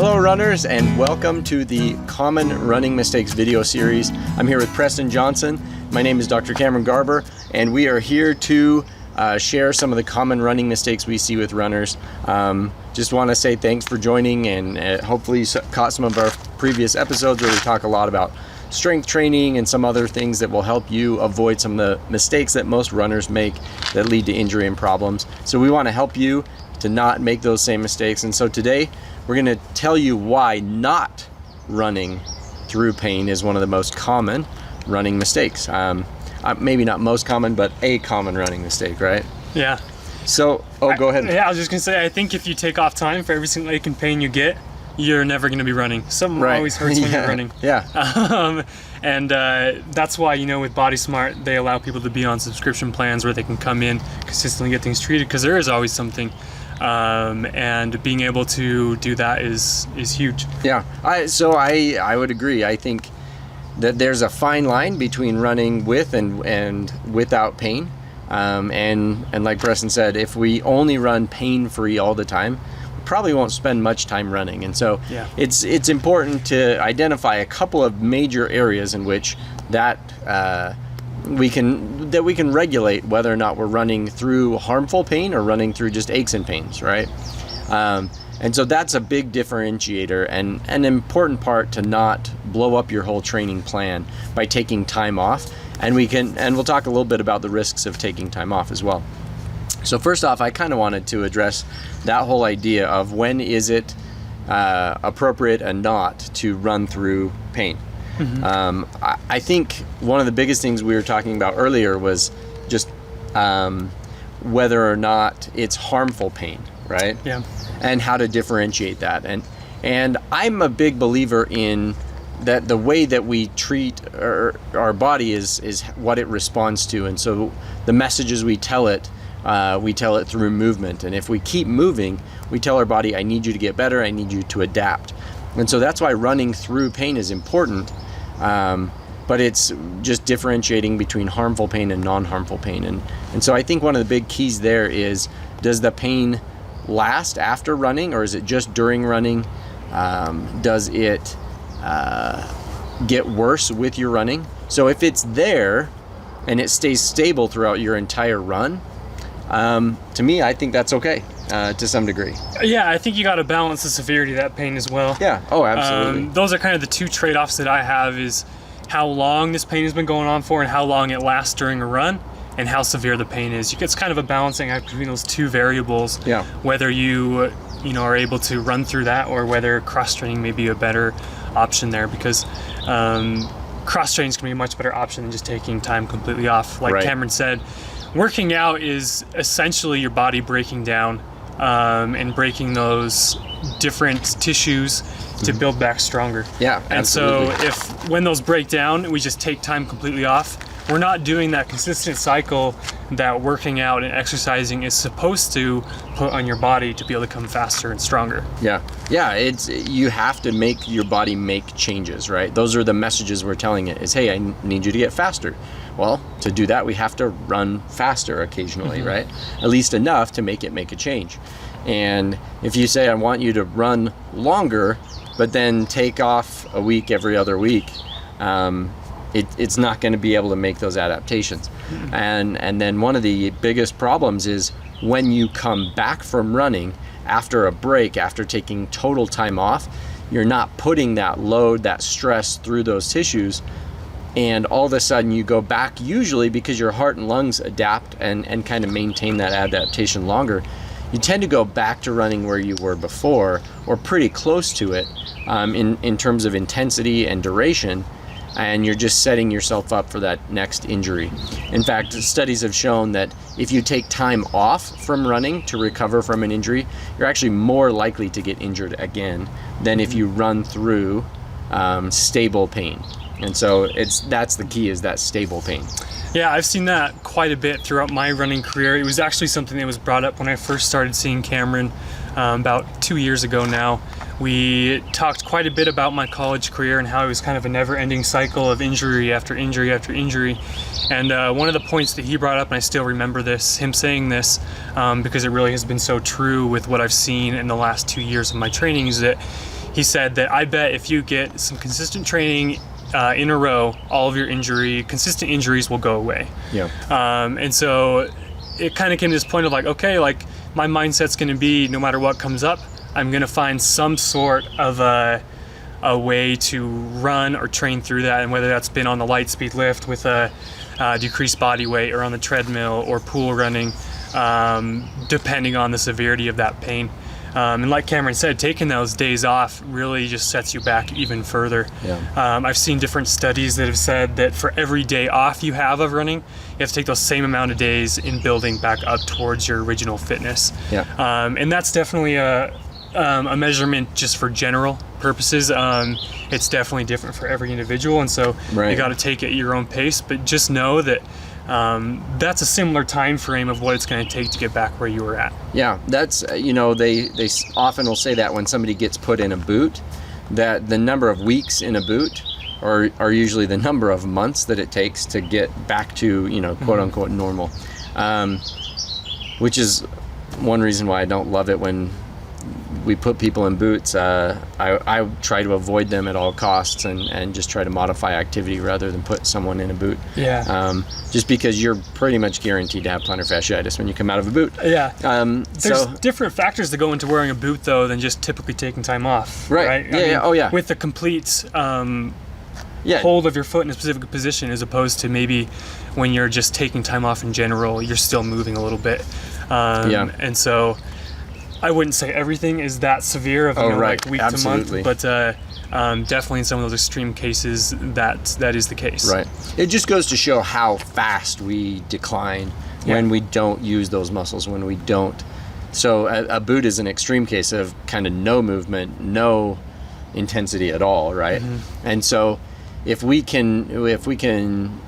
Hello runners, and welcome to the Common Running Mistakes video series. I'm here with Preston Johnson. My name is Dr. Cameron Garber, and we are here to share some of the common running mistakes we see with runners. Just want to say thanks for joining, and hopefully you caught some of our previous episodes where we talk a lot about strength training and some other things that will help you avoid some of the mistakes that most runners make that lead to injury and problems. So we want to help you to not make those same mistakes. And so today we're going to tell you why not running through pain is one of the most common running mistakes. Maybe not most common, but a common running mistake, right? Yeah. So, go ahead. Yeah, I was just gonna say, I think if you take off time for every single ache and pain you get, you're never gonna be running. Something always hurts when you're running. Yeah. And that's why, with Body Smart, they allow people to be on subscription plans where they can come in, consistently get things treated, because there is always something. And being able to do that is huge. Yeah. I would agree. I think that there's a fine line between running with and without pain. And like Preston said, if we only run pain-free all the time, we probably won't spend much time running. And so it's important to identify a couple of major areas in which that we can regulate whether or not we're running through harmful pain or running through just aches and pains, right? And so that's a big differentiator and an important part to not blow up your whole training plan by taking time off. And we'll talk a little bit about the risks of taking time off as well. So first off, I kind of wanted to address that whole idea of when is it appropriate and not to run through pain. Mm-hmm. I think one of the biggest things we were talking about earlier was just whether or not it's harmful pain, right? Yeah. And how to differentiate that. And I'm a big believer in that the way that we treat our body is what it responds to. And so the messages we tell it through movement. And if we keep moving, we tell our body, I need you to get better, I need you to adapt. And so that's why running through pain is important. But it's just differentiating between harmful pain and non-harmful pain. And so I think one of the big keys there is, does the pain last after running, or is it just during running? Does it get worse with your running? So if it's there and it stays stable throughout your entire run, to me, I think that's okay to some degree. Yeah, I think you got to balance the severity of that pain as well. Yeah. Oh, absolutely. Those are kind of the two trade-offs that I have, is how long this pain has been going on for and how long it lasts during a run, and how severe the pain is. It's kind of a balancing act between those two variables. Yeah. Whether you are able to run through that, or whether cross-training may be a better option there, because cross-training is going to be a much better option than just taking time completely off. Like Cameron said, working out is essentially your body breaking down and breaking those different tissues to build back stronger. Yeah, absolutely. And so when those break down, we just take time completely off. We're not doing that consistent cycle that working out and exercising is supposed to put on your body to be able to come faster and stronger. Yeah, you have to make your body make changes, right? Those are the messages we're telling it, is, hey, I need you to get faster. Well, to do that, we have to run faster occasionally, right? At least enough to make it make a change. And if you say, I want you to run longer, but then take off a week every other week, it's not going to be able to make those adaptations. And then one of the biggest problems is when you come back from running after a break, after taking total time off, you're not putting that load, that stress through those tissues, and all of a sudden you go back, usually because your heart and lungs adapt and kind of maintain that adaptation longer. You tend to go back to running where you were before, or pretty close to it, in terms of intensity and duration, and you're just setting yourself up for that next injury. In fact, studies have shown that if you take time off from running to recover from an injury, you're actually more likely to get injured again than if you run through stable pain. And so that's the key, is that stable pain. Yeah, I've seen that quite a bit throughout my running career. It was actually something that was brought up when I first started seeing Cameron about 2 years ago now. We talked quite a bit about my college career and how it was kind of a never-ending cycle of injury after injury after injury. And one of the points that he brought up, and I still remember this, him saying this, because it really has been so true with what I've seen in the last 2 years of my training, is that he said that I bet if you get some consistent training in a row, all of your consistent injuries will go away. Yeah. And so it kind of came to this point of like, okay, like my mindset's going to be no matter what comes up, I'm going to find some sort of a way to run or train through that, and whether that's been on the light speed lift with a decreased body weight, or on the treadmill, or pool running, depending on the severity of that pain. And like Cameron said, taking those days off really just sets you back even further. Yeah. I've seen different studies that have said that for every day off you have of running, you have to take those same amount of days in building back up towards your original fitness. Yeah. And that's definitely a measurement just for general purposes. It's definitely different for every individual, and so you got to take it at your own pace, but just know that that's a similar time frame of what it's going to take to get back where you were at. Yeah, that's, they often will say that when somebody gets put in a boot, that the number of weeks in a boot are usually the number of months that it takes to get back to, quote unquote normal, which is one reason why I don't love it when we put people in boots. I try to avoid them at all costs, and just try to modify activity rather than put someone in a boot. Yeah. Just because you're pretty much guaranteed to have plantar fasciitis when you come out of a boot. Yeah. There's different factors that go into wearing a boot, though, than just typically taking time off. Right. I mean, Oh, yeah. With the complete hold of your foot in a specific position, as opposed to maybe when you're just taking time off in general, you're still moving a little bit. And so I wouldn't say everything is that severe of like week Absolutely. to month, but definitely in some of those extreme cases that is the case. Right. It just goes to show how fast we decline when we don't use those muscles, when we don't. So a boot is an extreme case of kind of no movement, no intensity at all, right? Mm-hmm. And so if we can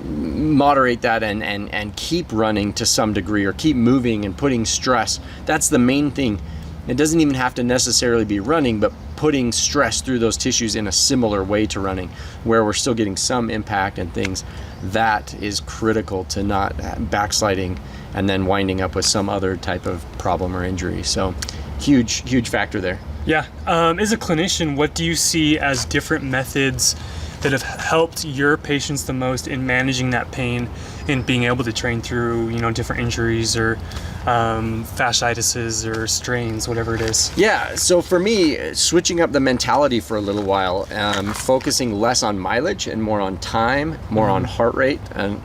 moderate that and keep running to some degree, or keep moving and putting stress, that's the main thing. It doesn't even have to necessarily be running, but putting stress through those tissues in a similar way to running, where we're still getting some impact and things. That is critical to not backsliding and then winding up with some other type of problem or injury. So huge factor there. Yeah. As a clinician, what do you see as different methods that have helped your patients the most in managing that pain and being able to train through, different injuries or fasciitis or strains, whatever it is? Yeah, so for me, switching up the mentality for a little while, focusing less on mileage and more on time, more on heart rate, and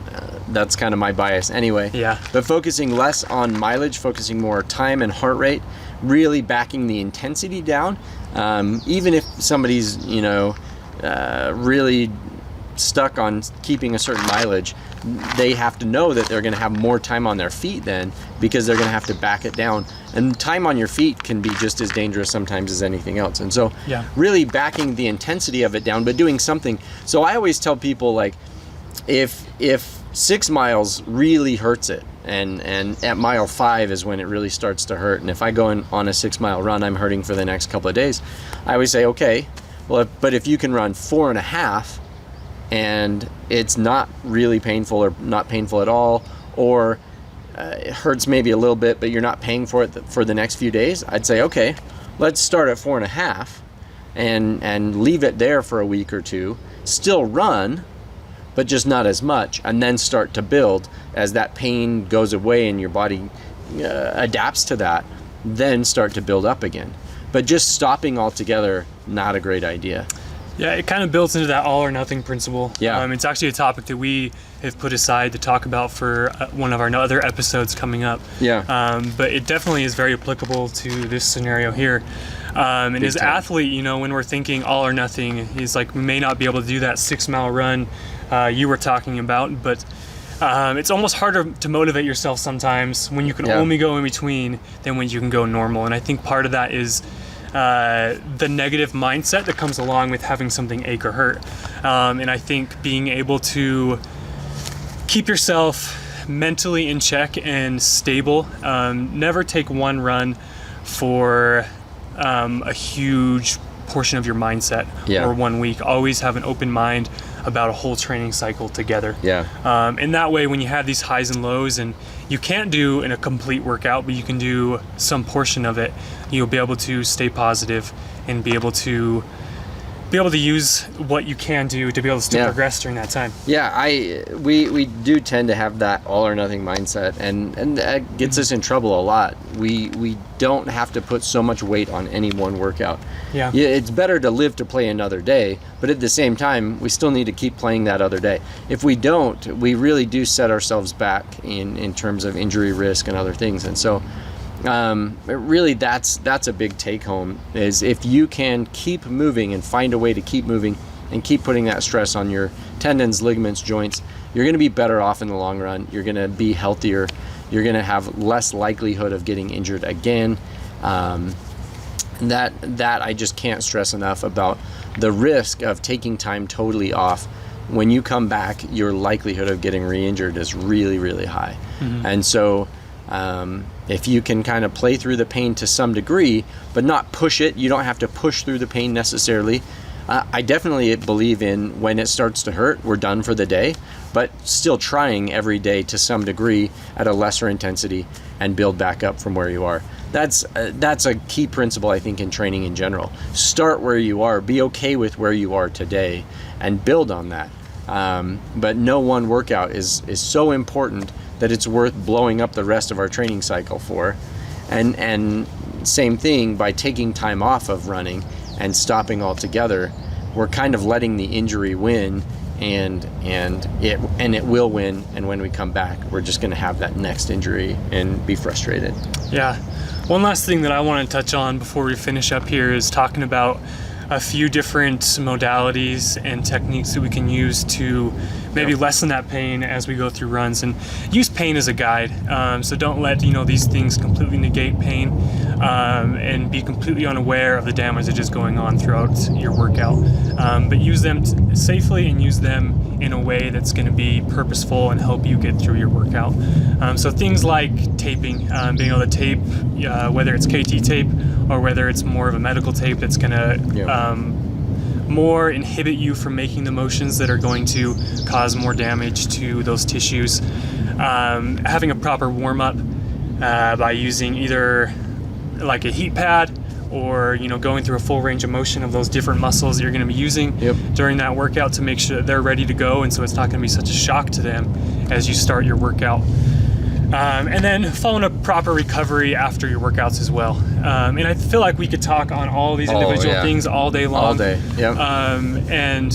that's kind of my bias anyway. Yeah. But focusing less on mileage, focusing more time and heart rate, really backing the intensity down. Even if somebody's, really stuck on keeping a certain mileage, they have to know that they're going to have more time on their feet then, because they're going to have to back it down. And time on your feet can be just as dangerous sometimes as anything else. And so really backing the intensity of it down, but doing something. So I always tell people, like, if 6 miles really hurts it, and at mile 5 is when it really starts to hurt, and if I go on a 6 mile run, I'm hurting for the next couple of days, I always say, okay, well, but if you can run 4.5 and it's not really painful or not painful at all, or it hurts maybe a little bit, but you're not paying for it for the next few days, I'd say, okay, let's start at 4.5 and leave it there for a week or two, still run, but just not as much, and then start to build as that pain goes away and your body adapts to that, then start to build up again. But just stopping altogether, not a great idea. Yeah, it kind of builds into that all or nothing principle. Yeah. It's actually a topic that we have put aside to talk about for one of our other episodes coming up. Yeah. But it definitely is very applicable to this scenario here. And as an athlete, when we're thinking all or nothing, is like, we may not be able to do that 6 mile run you were talking about, but it's almost harder to motivate yourself sometimes when you can only go in between than when you can go normal. And I think part of that is the negative mindset that comes along with having something ache or hurt. And I think being able to keep yourself mentally in check and stable, never take one run for a huge portion of your mindset or 1 week. Always have an open mind about a whole training cycle together. And that way, when you have these highs and lows, and you can't do in a complete workout, but you can do some portion of it, you'll be able to stay positive and be able to use what you can do to be able to still progress during that time. Yeah, we do tend to have that all or nothing mindset, and that gets us in trouble a lot. We don't have to put so much weight on any one workout. Yeah, it's better to live to play another day, but at the same time, we still need to keep playing that other day. If we don't, we really do set ourselves back in terms of injury risk and other things. And so really that's a big take home, is if you can keep moving and find a way to keep moving and keep putting that stress on your tendons, ligaments, joints, you're going to be better off in the long run. You're going to be healthier. You're going to have less likelihood of getting injured again. That I just can't stress enough about the risk of taking time totally off. When you come back, your likelihood of getting re-injured is really, really high. And so if you can kind of play through the pain to some degree, but not push it, you don't have to push through the pain necessarily. I definitely believe in when it starts to hurt, we're done for the day, but still trying every day to some degree at a lesser intensity and build back up from where you are. That's a key principle, I think, in training in general. Start where you are, be okay with where you are today, and build on that. But no one workout is so important that it's worth blowing up the rest of our training cycle for. And same thing, by taking time off of running and stopping altogether, we're kind of letting the injury win, and it will win. And when we come back, we're just going to have that next injury and be frustrated. Yeah. One last thing that I want to touch on before we finish up here is talking about a few different modalities and techniques that we can use to maybe lessen that pain as we go through runs, and use pain as a guide. So don't let these things completely negate pain, and be completely unaware of the damage that is going on throughout your workout. But use them safely, and use them in a way that's going to be purposeful and help you get through your workout. So things like taping, being able to tape, whether it's KT tape or whether it's more of a medical tape that's going to more inhibit you from making the motions that are going to cause more damage to those tissues. Having a proper warm-up by using either like a heat pad, or going through a full range of motion of those different muscles that you're going to be using during that workout to make sure that they're ready to go, and so it's not going to be such a shock to them as you start your workout. And then following a proper recovery after your workouts as well. And I feel like we could talk on all these individual things all day long. All day, and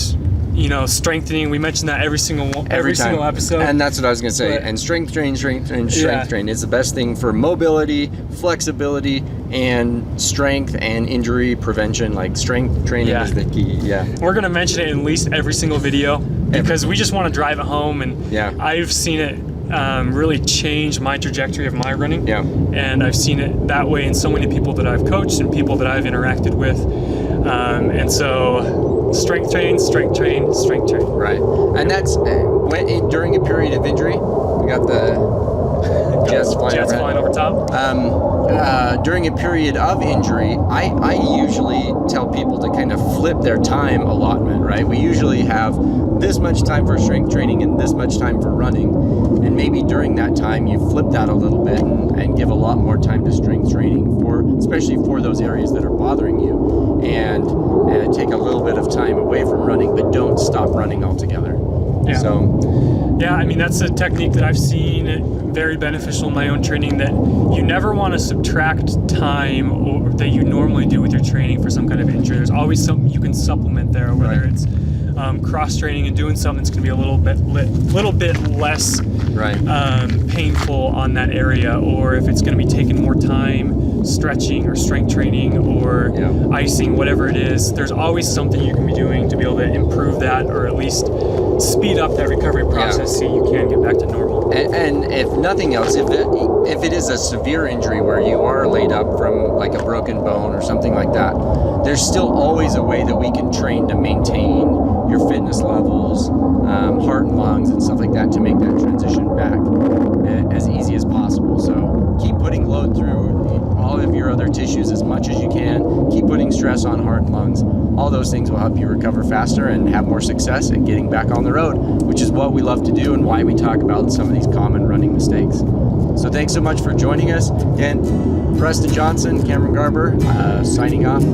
strengthening, we mentioned that every single episode. And that's what I was going to say. And strength train. It's the best thing for mobility, flexibility, and strength and injury prevention. Like, strength training is the key. We're going to mention it in at least every single video, because we just want to drive it home. And I've seen it really change my trajectory of my running. And I've seen it that way in so many people that I've coached and people that I've interacted with. And so strength train. Right. And that's during a period of injury. We got the jets flying over top. During a period of injury, I usually tell people to kind of flip their time allotment, right? We usually have this much time for strength training and this much time for running. And maybe during that time, you flip that a little bit and give a lot more time to strength training, especially for those areas that are bothering you, and take a little bit of time away from running, but don't stop running altogether. I mean, that's a technique that I've seen very beneficial in my own training, that you never want to subtract time or that you normally do with your training for some kind of injury. There's always something you can supplement there, whether it's cross training and doing something that's going to be a little bit less painful on that area, or if it's going to be taking more time stretching or strength training or icing, whatever it is. There's always something you can be doing to be able to improve that, or at least speed up that recovery process so you can get back to normal. And if nothing else, if it is a severe injury where you are laid up from like a broken bone or something like that, there's still always a way that we can train to maintain your fitness levels, heart and lungs and stuff like that, to make that transition back as easy as possible. So keep putting load through all of your other tissues as much as you can. Keep putting stress on heart and lungs. All those things will help you recover faster and have more success at getting back on the road, which is what we love to do and why we talk about some of these common running mistakes. So thanks so much for joining us. Again, Preston Johnson, Cameron Garber, signing off.